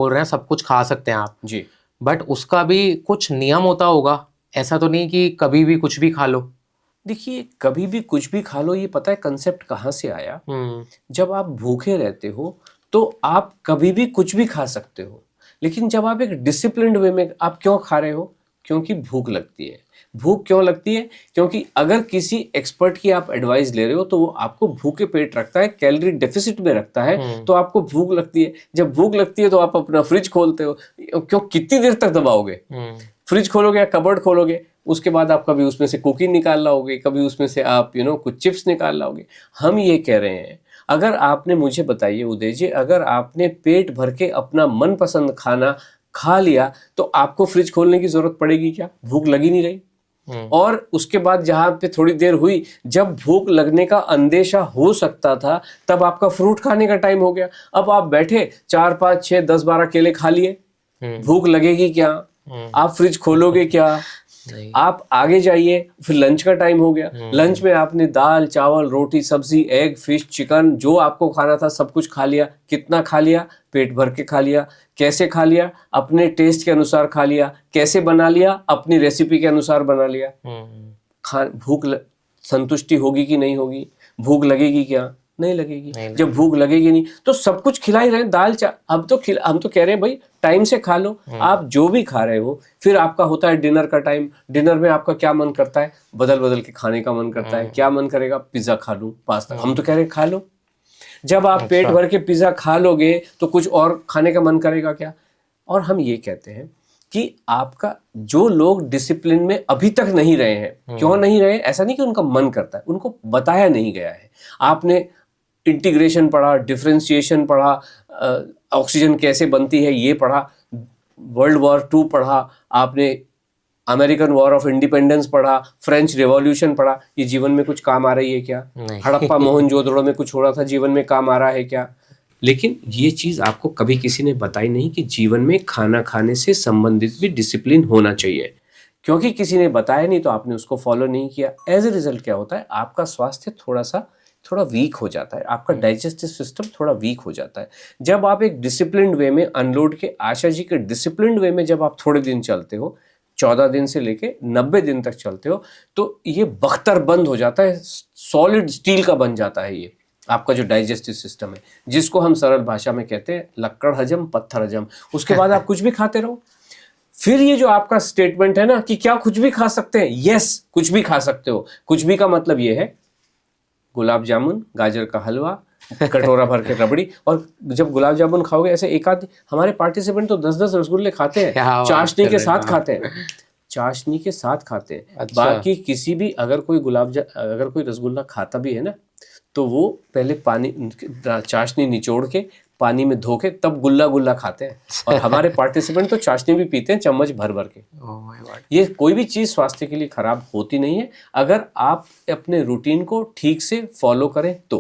बोल रहे हैं सब कुछ खा सकते हैं आप जी। बट उसका भी कुछ नियम होता होगा, ऐसा तो नहीं कि कभी भी कुछ भी खा लो। देखिए, कभी भी कुछ भी खा लो, ये पता है कंसेप्ट कहाँ से आया? जब आप भूखे रहते हो तो आप कभी भी कुछ भी खा सकते हो, लेकिन जब आप एक डिसिप्लिन्ड वे में आप क्यों खा रहे हो? क्योंकि भूख लगती है। भूख क्यों लगती है? क्योंकि अगर किसी एक्सपर्ट की आप एडवाइस ले रहे हो तो वो आपको भूखे पेट रखता है, कैलोरी डेफिसिट में रखता है, तो आपको भूख लगती है। जब भूख लगती है तो आप अपना फ्रिज खोलते हो। क्यों? कितनी देर तक दबाओगे? फ्रिज खोलोगे या कबर्ड खोलोगे, उसके बाद आप कभी उसमें से कुकी निकाल लाओगे, कभी उसमें से आप कुछ चिप्स निकाल लाओगे। हम ये कह रहे हैं, अगर आपने, मुझे बताइए उदय जी, अगर आपने पेट भर के अपना मनपसंद खाना खा लिया तो आपको फ्रिज खोलने की जरूरत पड़ेगी क्या? भूख लगी नहीं रही। और उसके बाद जहां पे थोड़ी देर हुई, जब भूख लगने का अंदेशा हो सकता था, तब आपका फ्रूट खाने का टाइम हो गया। अब आप बैठे 4, 5, 6, 10, 12 केले खा लिए, भूख लगेगी क्या? आप फ्रिज खोलोगे क्या? आप आगे जाइए, फिर लंच का टाइम हो गया। लंच में आपने दाल, चावल, रोटी, सब्जी, एग, फिश, चिकन, जो आपको खाना था सब कुछ खा लिया। कितना खा लिया? पेट भर के खा लिया। कैसे खा लिया? अपने टेस्ट के अनुसार खा लिया। कैसे बना लिया? अपनी रेसिपी के अनुसार बना लिया। संतुष्टि होगी कि नहीं होगी? भूख लगेगी क्या? नहीं लगेगी। जब भूख लगेगी नहीं तो सब कुछ खिला ही रहे हैं, दाल हम तो कह रहे हैं भाई टाइम से खा लो। आप जो भी खा रहे हो, फिर आपका होता है डिनर का टाइम। डिनर में आपका क्या मन करता है? बदल बदल के खाने का मन करता है। क्या मन करेगा? पिज्जा खा लूं, पास्ता। हम तो कह रहे हैं खा लो। जब आप पेट भर के पिज्जा खा लोगे तो कुछ और खाने का मन करेगा क्या? और हम ये कहते हैं कि आपका, जो लोग डिसिप्लिन में अभी तक नहीं रहे हैं, क्यों नहीं रहे? ऐसा नहीं कि उनका मन करता है, उनको बताया नहीं गया है। आपने इंटीग्रेशन पढ़ा, डिफरेंशिएशन पढ़ा, ऑक्सीजन कैसे बनती है ये पढ़ा, वर्ल्ड वॉर 2 पढ़ा, आपने अमेरिकन वॉर ऑफ इंडिपेंडेंस पढ़ा, फ्रेंच रेवोल्यूशन पढ़ा, ये जीवन में कुछ काम आ रही है क्या? हड़प्पा मोहनजोदड़ो में कुछ हो रहा था, जीवन में काम आ रहा है क्या? लेकिन ये चीज आपको कभी किसी ने बताई नहीं कि जीवन में खाना खाने से संबंधित भी डिसिप्लिन होना चाहिए। क्योंकि किसी ने बताया नहीं तो आपने उसको फॉलो नहीं किया। एज ए रिजल्ट क्या होता है? आपका स्वास्थ्य थोड़ा वीक हो जाता है, आपका डाइजेस्टिव सिस्टम थोड़ा वीक हो जाता है। जब आप एक डिसिप्लिन्ड वे में, अनलोड के आशा जी के डिसिप्लिन्ड वे में जब आप थोड़े दिन चलते हो, 14 दिन से लेके 90 दिन तक चलते हो, तो ये बख्तर बंद हो जाता है, सॉलिड स्टील का बन जाता है ये आपका जो डाइजेस्टिव सिस्टम है, जिसको हम सरल भाषा में कहते हैं लक्कड़ हजम, पत्थर हजम। उसके बाद आप कुछ भी खाते रहो। फिर ये जो आपका स्टेटमेंट है ना कि क्या कुछ भी खा सकते हैं, यस, कुछ भी खा सकते हो। कुछ भी का मतलब ये है गुलाब जामुन, गाजर का हलवा, कटोरा भर के रबड़ी। और जब गुलाब जामुन खाओगे, ऐसे एक आध, हमारे पार्टिसिपेंट तो 10-10 रसगुल्ले खाते हैं, चाशनी के साथ खाते हैं, चाशनी के साथ खाते हैं। अच्छा। बाकी किसी भी, अगर कोई रसगुल्ला खाता भी है ना, तो वो पहले पानी, चाशनी निचोड़ के पानी में धो के तब गुल्ला गुल्ला खाते हैं। और हमारे पार्टिसिपेंट तो चाशनी भी पीते हैं चम्मच भर भर के। ये कोई भी चीज़ स्वास्थ्य के लिए खराब होती नहीं है, अगर आप अपने रूटीन को ठीक से फॉलो करें तो।